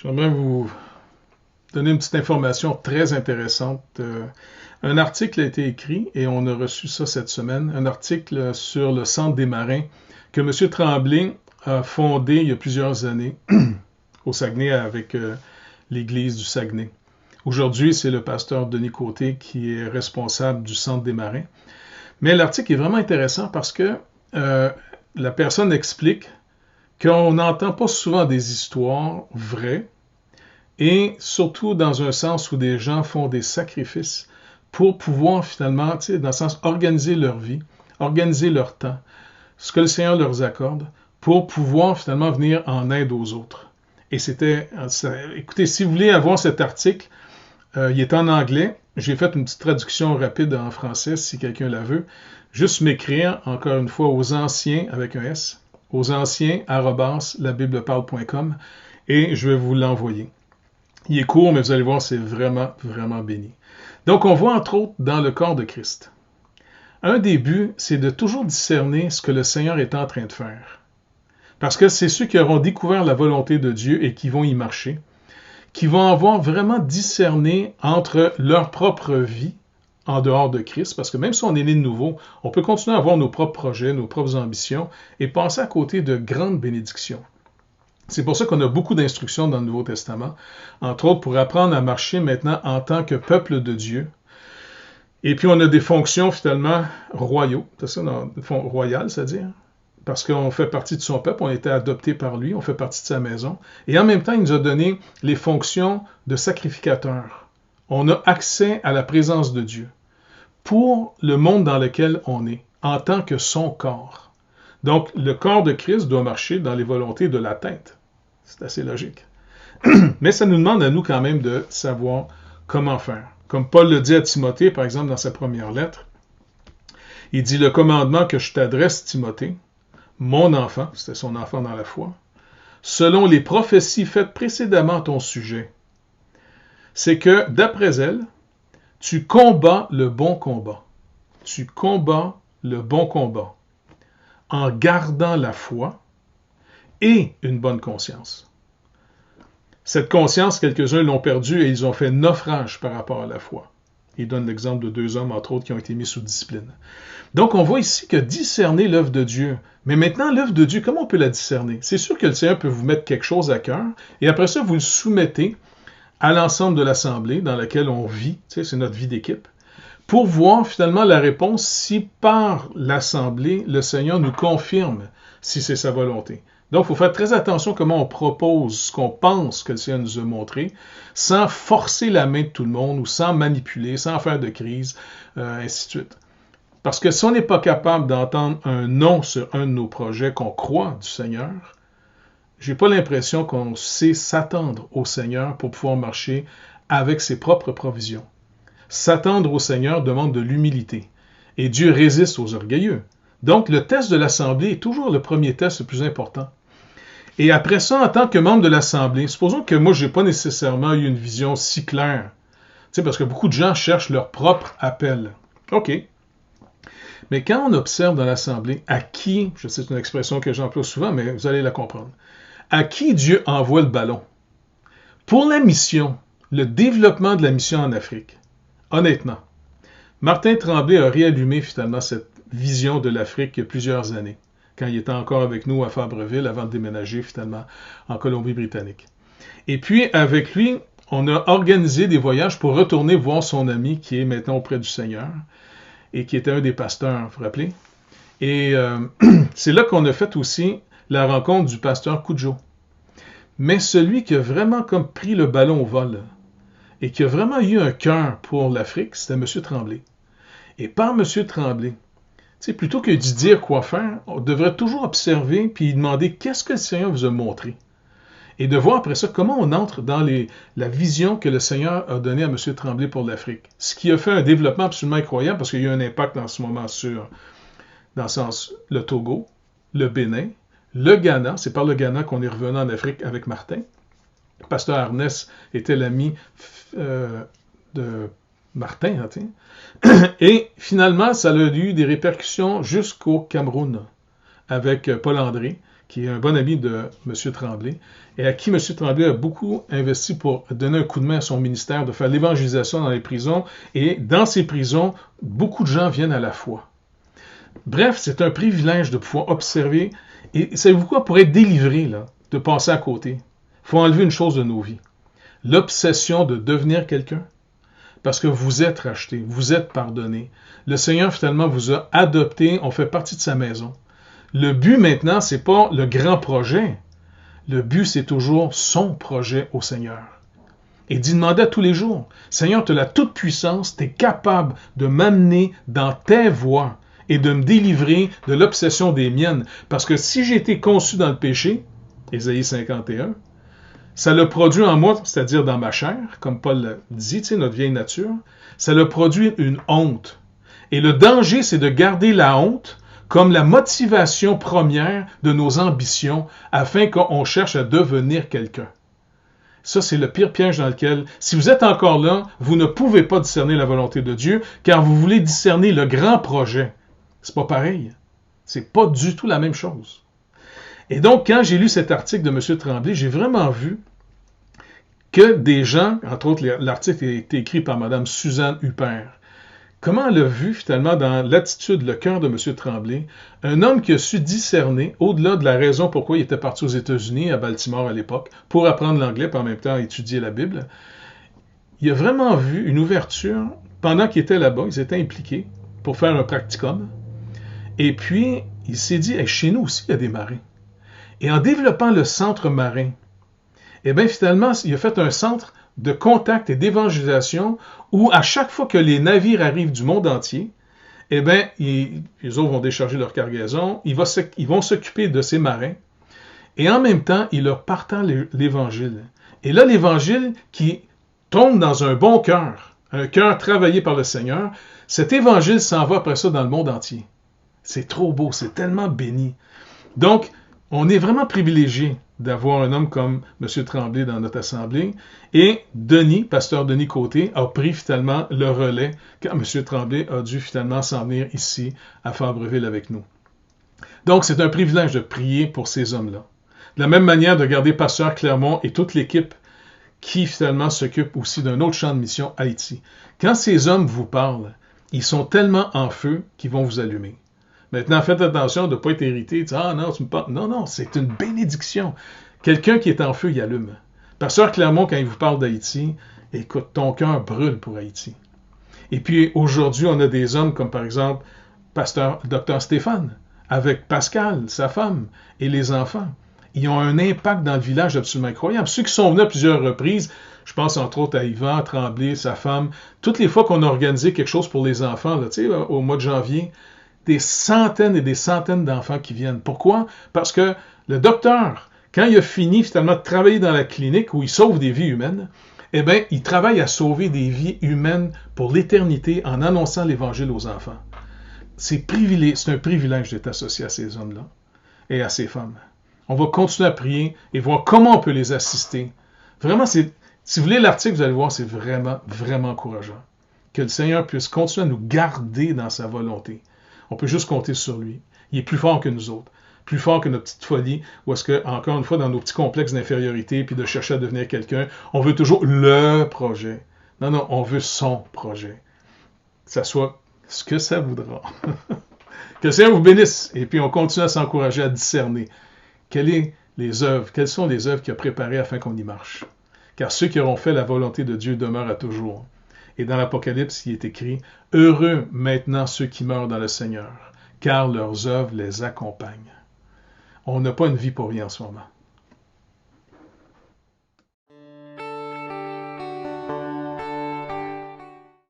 J'aimerais vous donner une petite information très intéressante. Un article a été écrit et on a reçu ça cette semaine, un article sur le Centre des marins que M. Tremblay a fondé il y a plusieurs années au Saguenay avec l'Église du Saguenay. Aujourd'hui, c'est le pasteur Denis Côté qui est responsable du Centre des marins. Mais l'article est vraiment intéressant parce que la personne explique qu'on n'entend pas souvent des histoires vraies, et surtout dans un sens où des gens font des sacrifices pour pouvoir finalement, dans le sens, organiser leur vie, organiser leur temps, ce que le Seigneur leur accorde, pour pouvoir finalement venir en aide aux autres. Et écoutez, si vous voulez avoir cet article, il est en anglais. J'ai fait une petite traduction rapide en français, si quelqu'un la veut. Juste m'écrire, encore une fois, aux anciens, avec un S, aux anciens@labibleparle.com, et je vais vous l'envoyer. Il est court, mais vous allez voir, c'est vraiment, vraiment béni. Donc, on voit entre autres dans le corps de Christ. Un des buts, c'est de toujours discerner ce que le Seigneur est en train de faire. Parce que c'est ceux qui auront découvert la volonté de Dieu et qui vont y marcher, qui vont avoir vraiment discerné entre leur propre vie en dehors de Christ, parce que même si on est né de nouveau, on peut continuer à avoir nos propres projets, nos propres ambitions, et passer à côté de grandes bénédictions. C'est pour ça qu'on a beaucoup d'instructions dans le Nouveau Testament, entre autres pour apprendre à marcher maintenant en tant que peuple de Dieu. Et puis on a des fonctions finalement royaux, c'est ça, royales, c'est-à-dire, parce qu'on fait partie de son peuple, on a été adopté par lui, on fait partie de sa maison. Et en même temps, il nous a donné les fonctions de sacrificateur. On a accès à la présence de Dieu pour le monde dans lequel on est, en tant que son corps. Donc, le corps de Christ doit marcher dans les volontés de la tête. C'est assez logique. Mais ça nous demande à nous quand même de savoir comment faire. Comme Paul le dit à Timothée, par exemple, dans sa première lettre, il dit « Le commandement que je t'adresse, Timothée, mon enfant, c'était son enfant dans la foi, selon les prophéties faites précédemment à ton sujet, c'est que, d'après elles, tu combats le bon combat. Tu combats le bon combat en gardant la foi et une bonne conscience. Cette conscience, quelques-uns l'ont perdue et ils ont fait naufrage par rapport à la foi. Il donne l'exemple de 2 hommes, entre autres, qui ont été mis sous discipline. Donc, on voit ici que discerner l'œuvre de Dieu. Mais maintenant, l'œuvre de Dieu, comment on peut la discerner? C'est sûr que le Seigneur peut vous mettre quelque chose à cœur, et après ça, vous le soumettez à l'ensemble de l'Assemblée dans laquelle on vit, c'est notre vie d'équipe, pour voir finalement la réponse si par l'Assemblée, le Seigneur nous confirme si c'est sa volonté. Donc, il faut faire très attention comment on propose ce qu'on pense que le Seigneur nous a montré, sans forcer la main de tout le monde ou sans manipuler, sans faire de crise, ainsi de suite. Parce que si on n'est pas capable d'entendre un non sur un de nos projets qu'on croit du Seigneur, j'ai pas l'impression qu'on sait s'attendre au Seigneur pour pouvoir marcher avec ses propres provisions. S'attendre au Seigneur demande de l'humilité. Et Dieu résiste aux orgueilleux. Donc, le test de l'Assemblée est toujours le premier test le plus important. Et après ça, en tant que membre de l'Assemblée, supposons que moi, je n'ai pas nécessairement eu une vision si claire. Parce que beaucoup de gens cherchent leur propre appel. OK. Mais quand on observe dans l'Assemblée à qui, je sais c'est une expression que j'emploie souvent, mais vous allez la comprendre, à qui Dieu envoie le ballon pour la mission, le développement de la mission en Afrique. Honnêtement, Martin Tremblay a réallumé finalement cette vision de l'Afrique il y a plusieurs années, quand il était encore avec nous à Fabreville avant de déménager finalement en Colombie-Britannique. Et puis avec lui, on a organisé des voyages pour retourner voir son ami qui est maintenant auprès du Seigneur et qui était un des pasteurs, vous vous rappelez? Et c'est là qu'on a fait aussi la rencontre du pasteur Cudjo. Mais celui qui a vraiment comme pris le ballon au vol et qui a vraiment eu un cœur pour l'Afrique, c'était M. Tremblay. Et par M. Tremblay, plutôt que d'y dire quoi faire, on devrait toujours observer puis demander qu'est-ce que le Seigneur vous a montré. Et de voir après ça comment on entre dans la vision que le Seigneur a donnée à M. Tremblay pour l'Afrique. Ce qui a fait un développement absolument incroyable parce qu'il y a eu un impact en ce moment dans le sens, le Togo, le Bénin, le Ghana. C'est par le Ghana qu'on est revenu en Afrique avec Martin. Le pasteur Arnès était l'ami de Martin. Et finalement, ça a eu des répercussions jusqu'au Cameroun, avec Paul André, qui est un bon ami de M. Tremblay, et à qui M. Tremblay a beaucoup investi pour donner un coup de main à son ministère, de faire l'évangélisation dans les prisons, et dans ces prisons, beaucoup de gens viennent à la foi. Bref, c'est un privilège de pouvoir observer, et savez-vous quoi, pour être délivré, là, de passer à côté, il faut enlever une chose de nos vies, l'obsession de devenir quelqu'un, parce que vous êtes racheté, vous êtes pardonné. Le Seigneur, finalement, vous a adopté, on fait partie de sa maison. Le but maintenant, c'est pas le grand projet. Le but, c'est toujours son projet au Seigneur. Et d'y demander à tous les jours, Seigneur, tu as la toute-puissance, tu es capable de m'amener dans tes voies et de me délivrer de l'obsession des miennes. Parce que si j'ai été conçu dans le péché, Ésaïe 51, ça l'a produit en moi, c'est-à-dire dans ma chair, comme Paul le dit, notre vieille nature, ça l'a produit une honte. Et le danger, c'est de garder la honte comme la motivation première de nos ambitions afin qu'on cherche à devenir quelqu'un. Ça, c'est le pire piège dans lequel, si vous êtes encore là, vous ne pouvez pas discerner la volonté de Dieu, car vous voulez discerner le grand projet. C'est pas pareil. C'est pas du tout la même chose. Et donc, quand j'ai lu cet article de M. Tremblay, j'ai vraiment vu que des gens, entre autres, l'article a été écrit par Mme Suzanne Huppert. Comment elle a vu, finalement, dans l'attitude, le cœur de M. Tremblay, un homme qui a su discerner, au-delà de la raison pourquoi il était parti aux États-Unis, à Baltimore à l'époque, pour apprendre l'anglais, puis en même temps étudier la Bible, il a vraiment vu une ouverture, pendant qu'il était là-bas, ils étaient impliqués pour faire un practicum, et puis il s'est dit, hey, chez nous aussi, il y a des marins. Et en développant le centre marin, eh bien, finalement, il a fait un centre de contact et d'évangélisation où, à chaque fois que les navires arrivent du monde entier, eh bien, les autres vont décharger leur cargaison, ils vont s'occuper de ces marins, et en même temps, il leur partage l'Évangile. Et là, l'Évangile qui tombe dans un bon cœur, un cœur travaillé par le Seigneur, cet Évangile s'en va après ça dans le monde entier. C'est trop beau, c'est tellement béni. Donc, on est vraiment privilégié d'avoir un homme comme M. Tremblay dans notre assemblée. Et Denis, pasteur Denis Côté, a pris finalement le relais quand M. Tremblay a dû finalement s'en venir ici à Fabreville avec nous. Donc, c'est un privilège de prier pour ces hommes-là. De la même manière, de garder pasteur Clermont et toute l'équipe qui finalement s'occupe aussi d'un autre champ de mission, Haïti. Quand ces hommes vous parlent, ils sont tellement en feu qu'ils vont vous allumer. Maintenant, faites attention de ne pas être irrité. Ah non, tu me parles. Non, non, c'est une bénédiction. Quelqu'un qui est en feu, il allume. Pasteur Clermont, quand il vous parle d'Haïti, écoute, ton cœur brûle pour Haïti. Et puis aujourd'hui, on a des hommes comme par exemple pasteur Dr Stéphane, avec Pascal, sa femme, et les enfants. Ils ont un impact dans le village absolument incroyable. Ceux qui sont venus à plusieurs reprises, je pense entre autres à Yvan Tremblay, sa femme, toutes les fois qu'on a organisé quelque chose pour les enfants, là, au mois de janvier, des centaines et des centaines d'enfants qui viennent. Pourquoi? Parce que le docteur, quand il a fini finalement de travailler dans la clinique où il sauve des vies humaines, eh bien, il travaille à sauver des vies humaines pour l'éternité en annonçant l'Évangile aux enfants. C'est un privilège d'être associé à ces hommes-là et à ces femmes. On va continuer à prier et voir comment on peut les assister. Vraiment, si vous voulez l'article, vous allez voir, c'est vraiment, vraiment encourageant. Que le Seigneur puisse continuer à nous garder dans sa volonté. On peut juste compter sur lui. Il est plus fort que nous autres, plus fort que notre petite folie, ou est-ce que, encore une fois, dans nos petits complexes d'infériorité, puis de chercher à devenir quelqu'un, on veut toujours le projet. Non, non, on veut son projet. Que ça soit ce que ça voudra. Que le Seigneur vous bénisse, et puis on continue à s'encourager à discerner. Quelles sont les œuvres qu'il a préparées afin qu'on y marche? Car ceux qui auront fait la volonté de Dieu demeurent à toujours. Et dans l'Apocalypse, il est écrit « Heureux maintenant ceux qui meurent dans le Seigneur, car leurs œuvres les accompagnent. » On n'a pas une vie pour rien en ce moment.